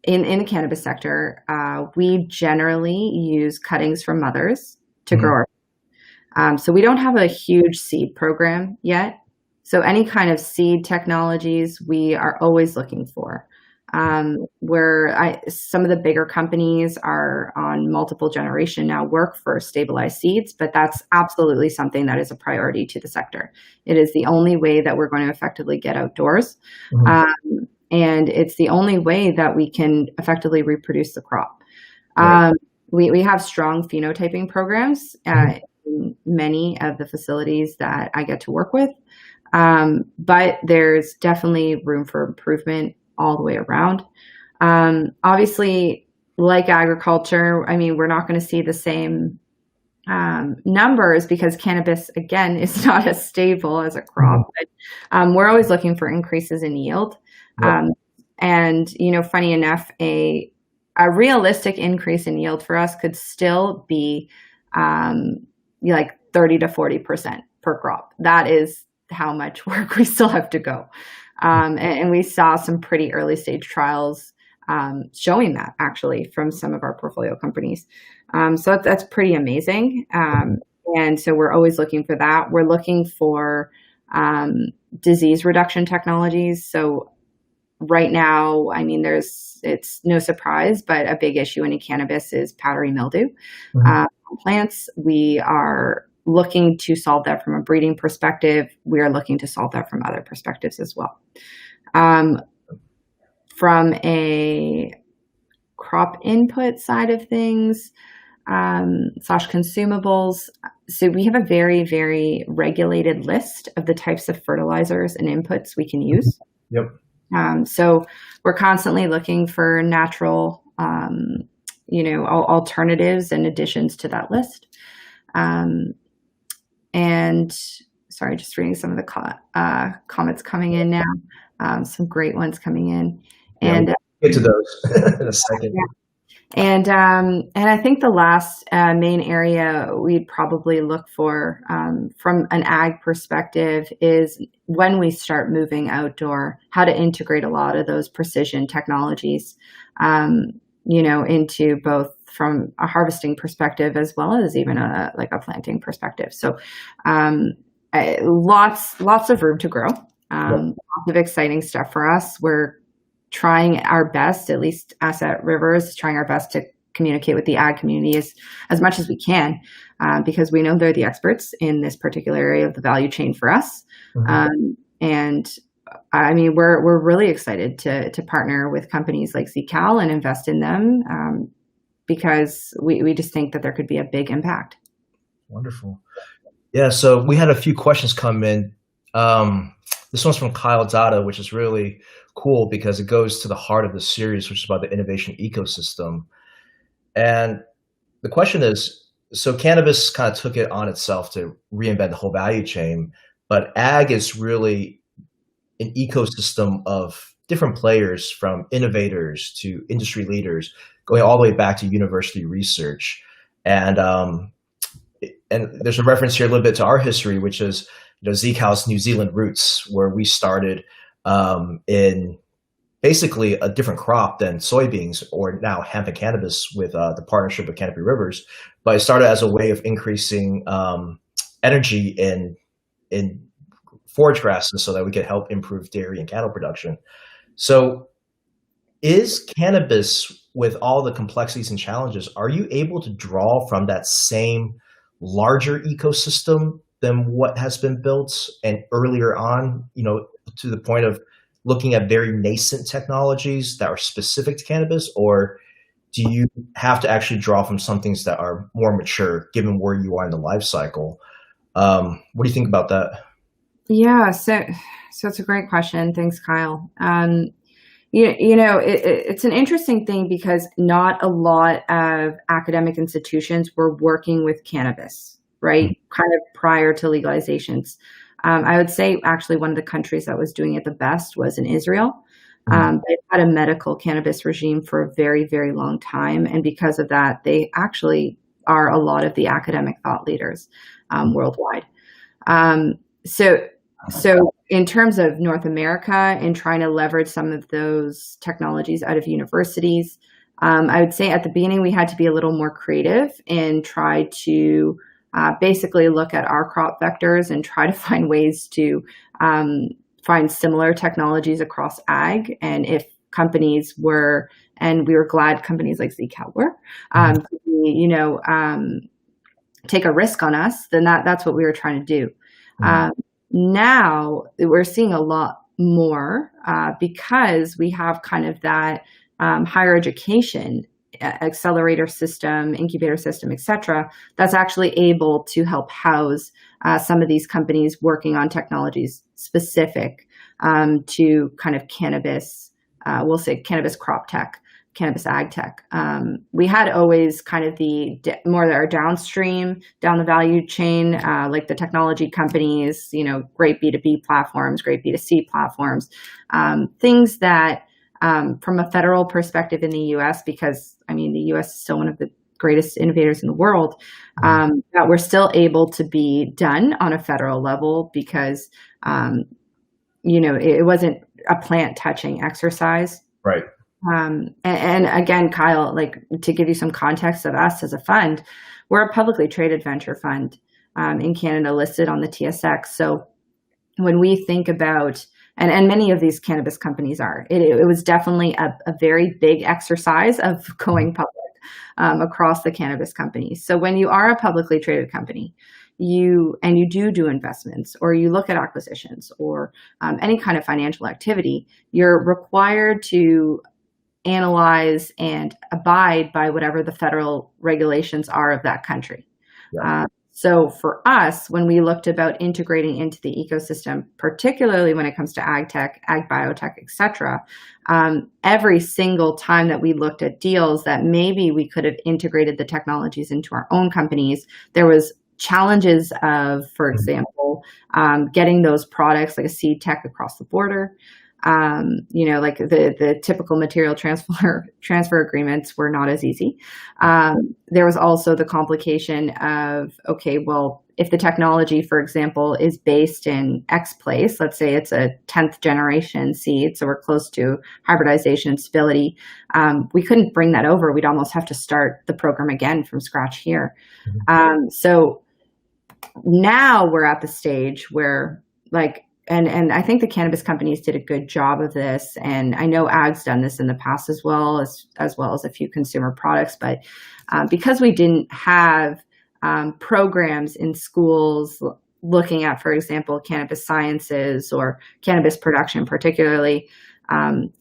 S2: in the cannabis sector, we generally use cuttings from mothers to grow our. So we don't have a huge seed program yet. So any kind of seed technologies we are always looking for. Some of the bigger companies are on multiple generation now work for stabilized seeds, but that's absolutely something that is a priority to the sector. It is the only way that we're going to effectively get outdoors. And it's the only way that we can effectively reproduce the crop. We have strong phenotyping programs at many of the facilities that I get to work with. But there's definitely room for improvement all the way around. Obviously, like agriculture, I mean, we're not going to see the same numbers because cannabis, again, is not as stable as a crop. But we're always looking for increases in yield. And, funny enough, a realistic increase in yield for us could still be like 30 to 40% per crop. That is how much work we still have to go. And we saw some pretty early stage trials showing that actually from some of our portfolio companies. So that's pretty amazing. And so we're always looking for that. We're looking for disease reduction technologies. So right now, I mean, it's no surprise, but a big issue in cannabis is powdery mildew. Plants, we are looking to solve that from a breeding perspective. We are looking to solve that from other perspectives as well. From a crop input side of things, / consumables. So we have a very, very regulated list of the types of fertilizers and inputs we can use. So we're constantly looking for natural, alternatives and additions to that list. And sorry, just reading some of the comments coming in now. Some great ones coming in.
S1: Yeah,
S2: And
S1: we'll get to those in a second.
S2: yeah. And I think the last main area we'd probably look for from an ag perspective is when we start moving outdoor, how to integrate a lot of those precision technologies, into both from a harvesting perspective as well as even a planting perspective. So lots of room to grow, lots of exciting stuff for us. We're trying our best, at least us at Rivers, trying our best to communicate with the ag community as much as we can, because we know they're the experts in this particular area of the value chain for us. And I mean, we're really excited to partner with companies like ZCal and invest in them, because we just think that there could be a big impact.
S1: Wonderful. Yeah, so we had a few questions come in. This one's from Kyle Dada, which is really cool because it goes to the heart of the series, which is about the innovation ecosystem. And the question is, so cannabis kind of took it on itself to reinvent the whole value chain, but ag is really an ecosystem of different players, from innovators to industry leaders, going all the way back to university research. And there's a reference here a little bit to our history, which is ZCal's New Zealand roots, where we started in basically a different crop than soybeans, or now hemp and cannabis, with the partnership with Canopy Rivers. But it started as a way of increasing energy in forage grasses so that we could help improve dairy and cattle production. So is cannabis, with all the complexities and challenges, are you able to draw from that same larger ecosystem than what has been built and earlier on, to the point of looking at very nascent technologies that are specific to cannabis? Or do you have to actually draw from some things that are more mature, given where you are in the life cycle? What do you think about that?
S2: Yeah, so it's a great question. Thanks, Kyle. It's an interesting thing because not a lot of academic institutions were working with cannabis, right? Kind of prior to legalizations. I would say actually one of the countries that was doing it the best was in Israel. They've had a medical cannabis regime for a very, very long time. And because of that, they actually are a lot of the academic thought leaders worldwide. So in terms of North America and trying to leverage some of those technologies out of universities, I would say at the beginning we had to be a little more creative and try to basically look at our crop vectors and try to find ways to find similar technologies across ag. And if companies were, and we were glad companies like ZCal were, take a risk on us, then that's what we were trying to do. Now we're seeing a lot more because we have kind of that higher education accelerator system, incubator system, et cetera, that's actually able to help house some of these companies working on technologies specific to kind of cannabis, we'll say cannabis crop tech, cannabis ag tech. We had always kind of the more that are downstream, down the value chain, like the technology companies, great B2B platforms, great B2C platforms, things that from a federal perspective in the US, because the US is still one of the greatest innovators in the world, that we're still able to be done on a federal level because, it wasn't a plant touching exercise.
S1: Right.
S2: And again, Kyle, to give you some context of us as a fund, we're a publicly traded venture fund in Canada, listed on the TSX. So when we think about, and many of these cannabis companies are, it was definitely a very big exercise of going public across the cannabis companies. So when you are a publicly traded company, you do investments, or you look at acquisitions, or any kind of financial activity, you're required to analyze and abide by whatever the federal regulations are of that country. Yeah. So for us, when we looked about integrating into the ecosystem, particularly when it comes to ag tech, ag biotech, et cetera, every single time that we looked at deals that maybe we could have integrated the technologies into our own companies, there was challenges of, for example, getting those products like a seed tech across the border. Like the typical material transfer agreements were not as easy. There was also the complication of, okay, well, if the technology, for example, is based in X place, let's say it's a 10th generation seed, so we're close to hybridization and stability, we couldn't bring that over. We'd almost have to start the program again from scratch here. So now we're at the stage where and I think the cannabis companies did a good job of this. And I know ag's done this in the past as well as a few consumer products. But because we didn't have programs in schools looking at, for example, cannabis sciences or cannabis production, particularly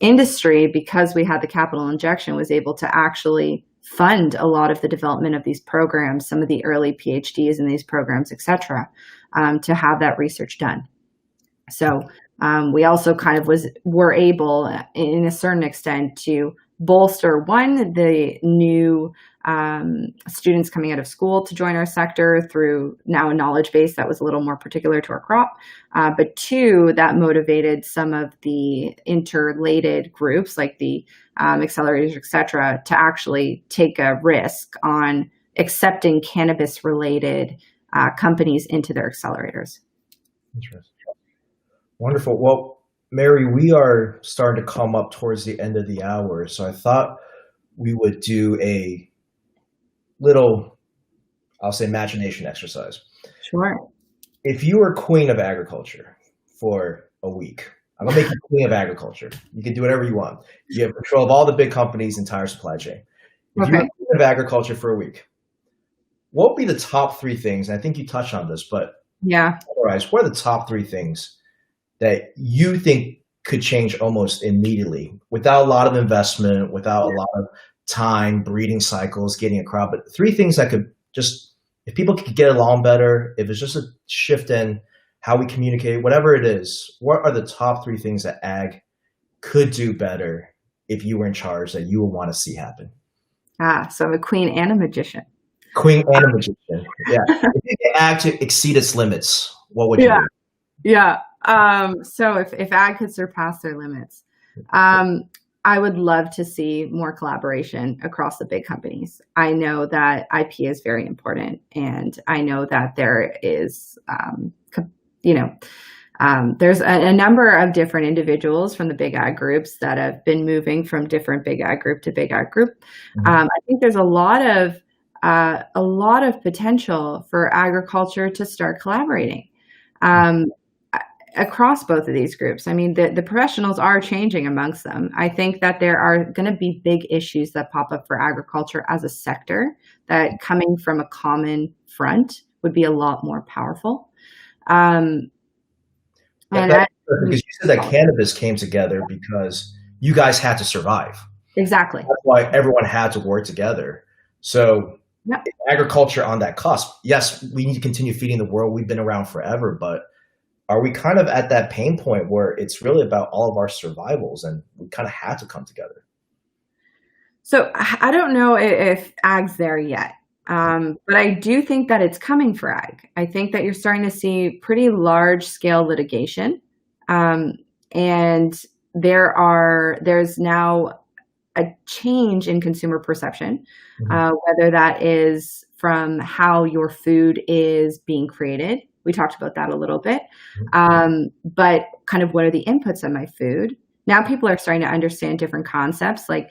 S2: industry, because we had the capital injection, was able to actually fund a lot of the development of these programs, some of the early PhDs in these programs, et cetera, to have that research done. So we also kind of were able, in a certain extent, to bolster the new students coming out of school to join our sector through now a knowledge base that was a little more particular to our crop. But two, that motivated some of the interrelated groups like the accelerators, et cetera, to actually take a risk on accepting cannabis-related companies into their accelerators.
S1: Interesting. Wonderful. Well, Mary, we are starting to come up towards the end of the hour, so I thought we would do a little, I'll say, imagination exercise.
S2: Sure.
S1: If you were queen of agriculture for a week, I'm going to make you queen of agriculture. You can do whatever you want. You have control of all the big companies' entire supply chain. If you were queen of agriculture for a week, what would be the top three things? And I think you touched on this, but otherwise, what are the top three things that you think could change almost immediately without a lot of investment, without a lot of time, breeding cycles, getting a crop, but three things that could just, if people could get along better, if it's just a shift in how we communicate, whatever it is, what are the top three things that ag could do better if you were in charge that you would want to see happen?
S2: So I'm a queen and a magician.
S1: Queen and a magician. Yeah. If you get ag to exceed its limits, what would you do?
S2: Yeah. So if ag could surpass their limits, I would love to see more collaboration across the big companies. I know that IP is very important, and I know that there is, there's a number of different individuals from the big ag groups that have been moving from different big ag group to big ag group. I think there's a lot of potential for agriculture to start collaborating across both of these groups. I mean, the professionals are changing amongst them. I think that there are going to be big issues that pop up for agriculture as a sector that coming from a common front would be a lot more powerful.
S1: Because you said that cannabis came together because you guys had to survive.
S2: Exactly.
S1: That's why everyone had to work together. So agriculture on that cusp, yes, we need to continue feeding the world. We've been around forever, but are we kind of at that pain point where it's really about all of our survivals and we kind of had to come together?
S2: So I don't know if ag's there yet, but I do think that it's coming for ag. I think that you're starting to see pretty large scale litigation. And there's now a change in consumer perception, whether that is from how your food is being created. We talked about that a little bit, but kind of what are the inputs of my food? Now people are starting to understand different concepts like,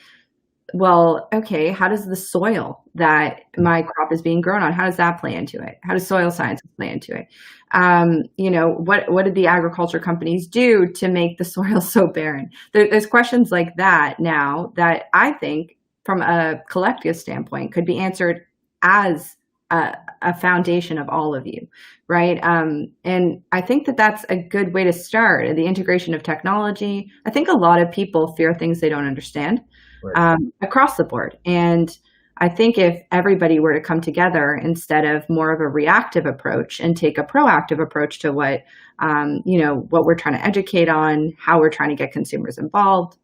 S2: well, okay, how does the soil that my crop is being grown on, how does that play into it? How does soil science play into it? What did the agriculture companies do to make the soil so barren? There's questions like that now that I think from a collective standpoint could be answered as a foundation of all of you, right? And I think that that's a good way to start, the integration of technology. I think a lot of people fear things they don't understand across the board. And I think if everybody were to come together instead of more of a reactive approach and take a proactive approach to what, what we're trying to educate on, how we're trying to get consumers involved,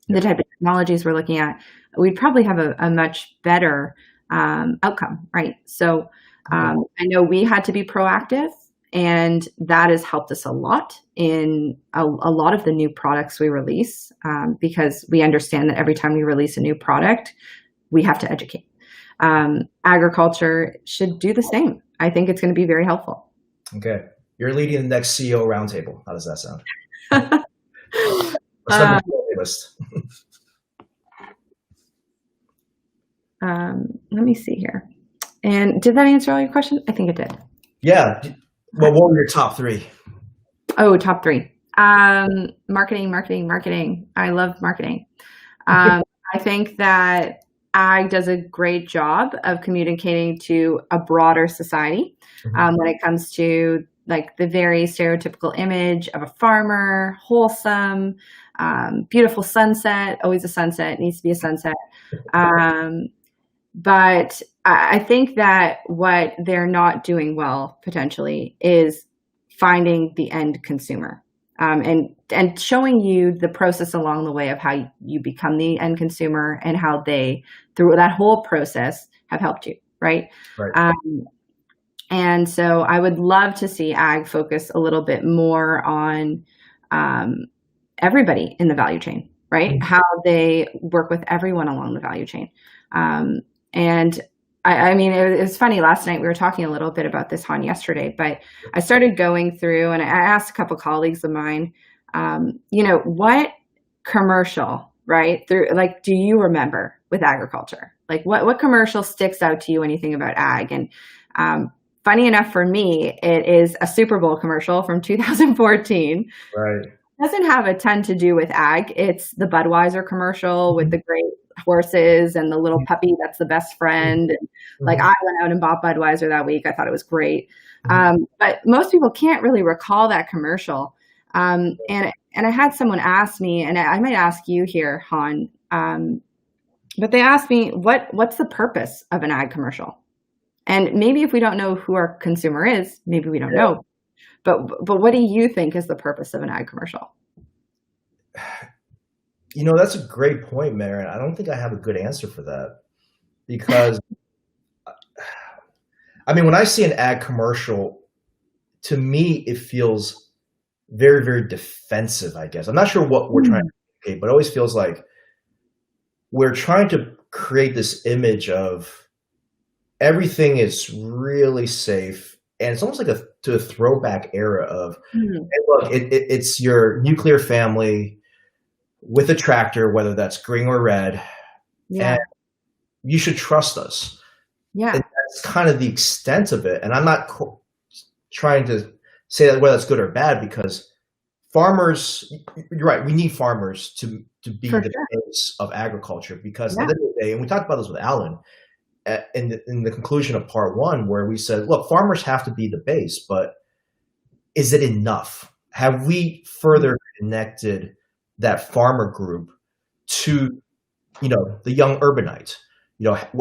S2: the type of technologies we're looking at, we'd probably have a much better outcome, right? So I know we had to be proactive, and that has helped us a lot in a lot of the new products we release, because we understand that every time we release a new product, we have to educate. Agriculture should do the same. I think it's going to be very helpful.
S1: Okay. You're leading the next CEO roundtable. How does that sound? What's number 2 on your list?
S2: Let me see here. And did that answer all your questions? I think it did.
S1: Yeah. Well, what were your top 3?
S2: Oh, top 3. Marketing. I love marketing. I think that ag does a great job of communicating to a broader society when it comes to like the very stereotypical image of a farmer, wholesome, beautiful sunset, always a sunset, needs to be a sunset. But I think that what they're not doing well potentially is finding the end consumer, and showing you the process along the way of how you become the end consumer and how they, through that whole process, have helped you, right? And so I would love to see ag focus a little bit more on everybody in the value chain, right? How they work with everyone along the value chain. And I mean, it was funny. Last night we were talking a little bit about this on yesterday, but I started going through and I asked a couple colleagues of mine, what commercial, right? Like, do you remember with agriculture? Like what commercial sticks out to you when you think about ag? And funny enough for me, it is a Super Bowl commercial from 2014.
S1: Right.
S2: It doesn't have a ton to do with ag. It's the Budweiser commercial with the great horses and the little puppy that's the best friend. And like I went out and bought Budweiser that week. I thought it was great. But most people can't really recall that commercial. And I had someone ask me, and I might ask you here, Han, but they asked me, what's the purpose of an ag commercial? And maybe if we don't know who our consumer is, maybe we don't know. But what do you think is the purpose of an ag commercial?
S1: That's a great point, Maren. I don't think I have a good answer for that because, when I see an ag commercial, to me, it feels very, very defensive, I guess. I'm not sure what we're trying to communicate, but it always feels like we're trying to create this image of everything is really safe. And it's almost like a throwback era of, hey, look, it's your nuclear family with a tractor, whether that's green or red, and you should trust us. Yeah, and that's kind of the extent of it. And I'm not trying to say that whether that's good or bad, because farmers, you're right, we need farmers to be the base of agriculture, because at the end of the day, and we talked about this with Alan in the conclusion of part 1, where we said, look, farmers have to be the base, but is it enough? Have we further connected that farmer group to, the young urbanite?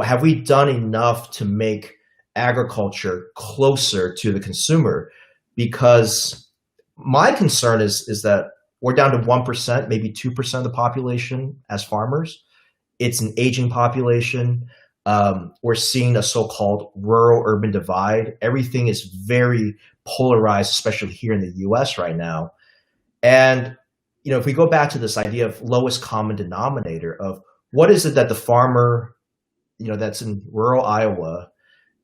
S1: Have we done enough to make agriculture closer to the consumer? Because my concern is that we're down to 1%, maybe 2% of the population as farmers. It's an aging population. We're seeing a so-called rural-urban divide. Everything is very polarized, especially here in the U.S. right now. And if we go back to this idea of lowest common denominator of what is it that the farmer, that's in rural Iowa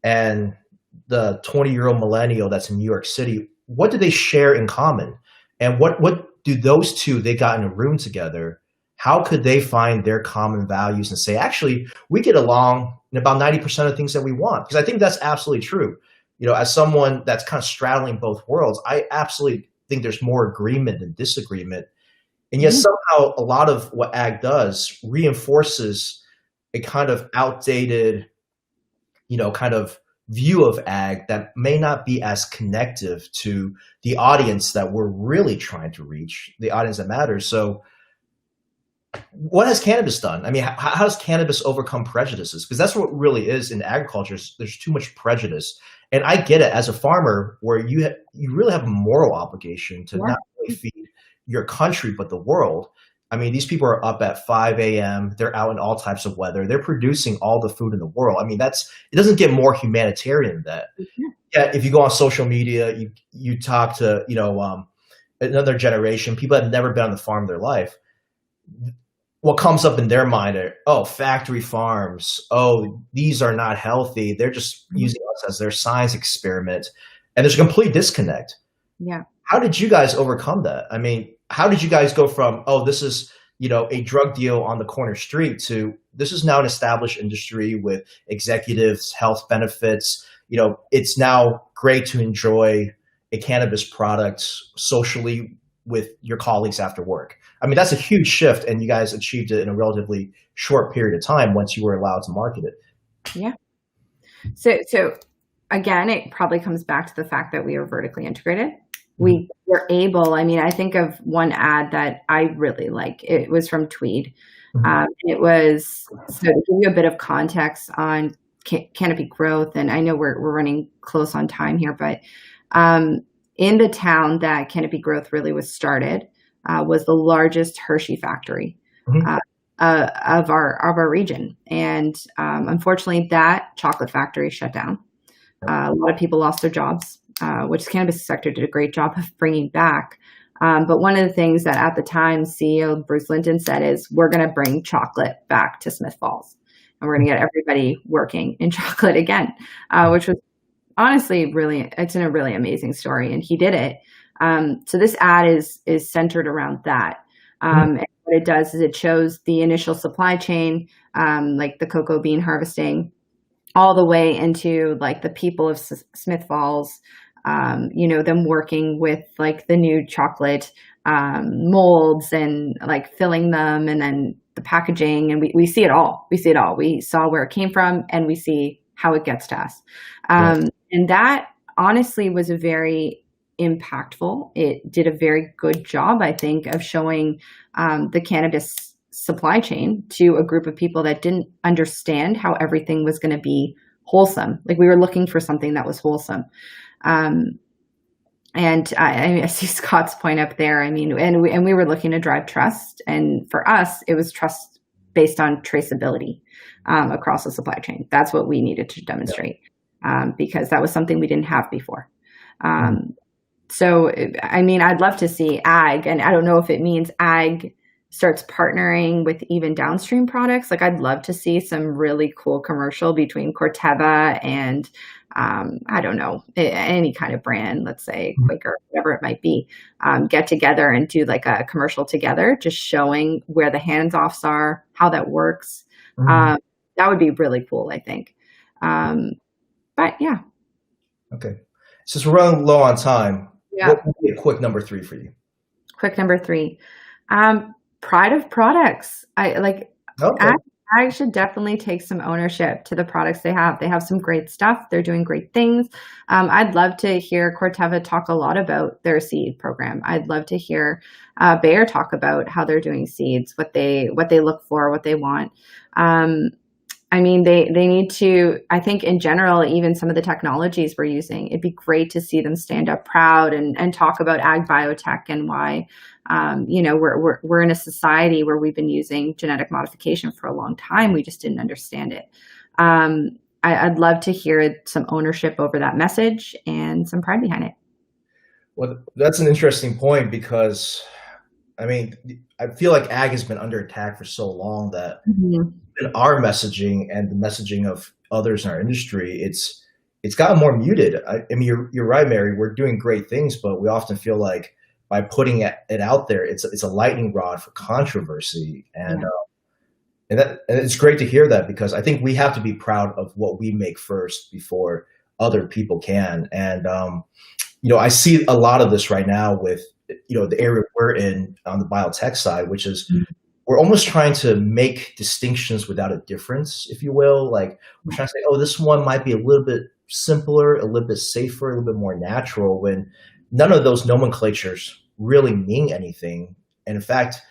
S1: and the 20-year-old millennial that's in New York City, what do they share in common? And what do those two, they got in a room together, how could they find their common values and say, actually, we get along in about 90% of things that we want? Because I think that's absolutely true. As someone that's kind of straddling both worlds, I absolutely think there's more agreement than disagreement. And yet somehow a lot of what ag does reinforces a kind of outdated, kind of view of ag that may not be as connective to the audience that we're really trying to reach, the audience that matters. So what has cannabis done? I mean, how does cannabis overcome prejudices? Because that's what it really is in agriculture. There's too much prejudice, and I get it as a farmer, where you really have a moral obligation to
S2: Yeah.
S1: not only feed your country but the world. I mean, these people are up at 5 a.m. They're out in all types of weather. They're producing all the food in the world. I mean, it doesn't get more humanitarian than that.
S2: Yeah.
S1: Yeah, if you go on social media, you talk to another generation, people that have never been on the farm in their life. What comes up in their mind are, oh, factory farms. Oh, these are not healthy. They're just
S2: Mhm.
S1: using us as their science experiment. And there's a complete disconnect.
S2: Yeah.
S1: How did you guys overcome that? I mean, how did you guys go from, oh, this is, a drug deal on the corner street to this is now an established industry with executives, health benefits. It's now great to enjoy a cannabis product socially with your colleagues after work. I mean, that's a huge shift, and you guys achieved it in a relatively short period of time once you were allowed to market it.
S2: Yeah. So again, it probably comes back to the fact that we are vertically integrated. We were able, I mean, I think of one ad that I really like. It was from Tweed. It was, so to give you a bit of context on canopy growth, and I know we're running close on time here, but in the town that canopy growth really was started was the largest Hershey factory of our region. And unfortunately, that chocolate factory shut down. A lot of people lost their jobs, which the cannabis sector did a great job of bringing back. But one of the things that at the time CEO Bruce Linton said is, we're going to bring chocolate back to Smith Falls, and we're going to get everybody working in chocolate again, which was honestly it's a really amazing story, and he did it. So this ad is centered around that. And what it does is it shows the initial supply chain, like the cocoa bean harvesting, all the way into like the people of Smith Falls, them working with like the new chocolate molds and like filling them, and then the packaging, and we see it all. We see it all. We saw where it came from, and we see how it gets to us. And that honestly was a very impactful. It did a very good job, I think, of showing the cannabis supply chain to a group of people that didn't understand how everything was going to be wholesome. Like, we were looking for something that was wholesome. And I see Scott's point up there. I mean, and we were looking to drive trust. And for us, it was trust based on traceability across the supply chain. That's what we needed to demonstrate, because that was something we didn't have before. So, I mean, I'd love to see ag, and I don't know if it means ag starts partnering with even downstream products. Like, I'd love to see some really cool commercial between Corteva and, I don't know, any kind of brand, let's say Quaker, whatever it might be, get together and do like a commercial together, just showing where the hands-offs are, how that works. That would be really cool, I think. But yeah.
S1: Okay. Since we're running low on time, what would be a quick number 3 for you?
S2: Quick number 3. Pride of products. I should definitely take some ownership to the products they have. They have some great stuff. They're doing great things. I'd love to hear Corteva talk a lot about their seed program. I'd love to hear Bayer talk about how they're doing seeds, what they look for, what they want. I mean, they need to, I think in general, even some of the technologies we're using, it'd be great to see them stand up proud and talk about ag biotech and why, we're in a society where we've been using genetic modification for a long time. We just didn't understand it. I'd love to hear some ownership over that message and some pride behind it.
S1: Well, that's an interesting point, because I mean, I feel like ag has been under attack for so long that in our messaging and the messaging of others in our industry, it's gotten more muted. I mean, you're right, Mary. We're doing great things, but we often feel like by putting it out there, it's a lightning rod for controversy, and it's great to hear that, because I think we have to be proud of what we make first before other people can. And I see a lot of this right now with the area we're in on the biotech side, which is we're almost trying to make distinctions without a difference, if you will. Like, we're trying to say, oh, this one might be a little bit simpler, a little bit safer, a little bit more natural, when none of those nomenclatures really mean anything. And in fact,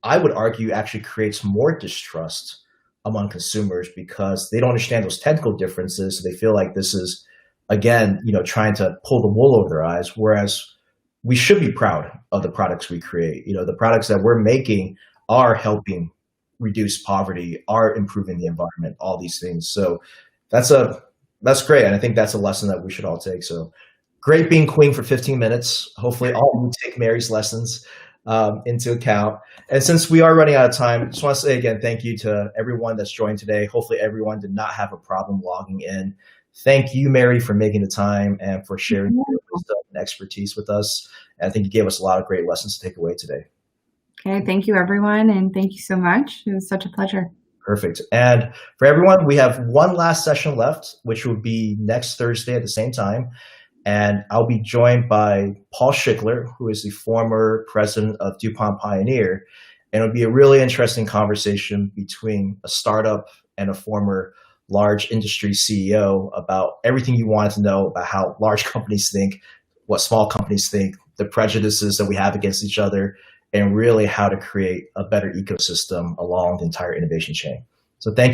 S1: I would argue actually creates more distrust among consumers because they don't understand those technical differences. So they feel like this is, again, trying to pull the wool over their eyes. Whereas we should be proud of the products we create. The products that we're making are helping reduce poverty, are improving the environment, all these things. So that's that's great. And I think that's a lesson that we should all take. So great being queen for 15 minutes. Hopefully all of you take Mary's lessons into account. And since we are running out of time, I just want to say again, thank you to everyone that's joined today. Hopefully everyone did not have a problem logging in. Thank you, Mary, for making the time and for sharing your wisdom and expertise with us. And I think you gave us a lot of great lessons to take away today.
S2: Okay, thank you, everyone, and thank you so much. It was such a pleasure.
S1: Perfect. And for everyone, we have one last session left, which will be next Thursday at the same time. And I'll be joined by Paul Schickler, who is the former president of DuPont Pioneer. And it'll be a really interesting conversation between a startup and a former large industry CEO about everything you wanted to know about how large companies think, what small companies think, the prejudices that we have against each other, and really how to create a better ecosystem along the entire innovation chain. So thank you.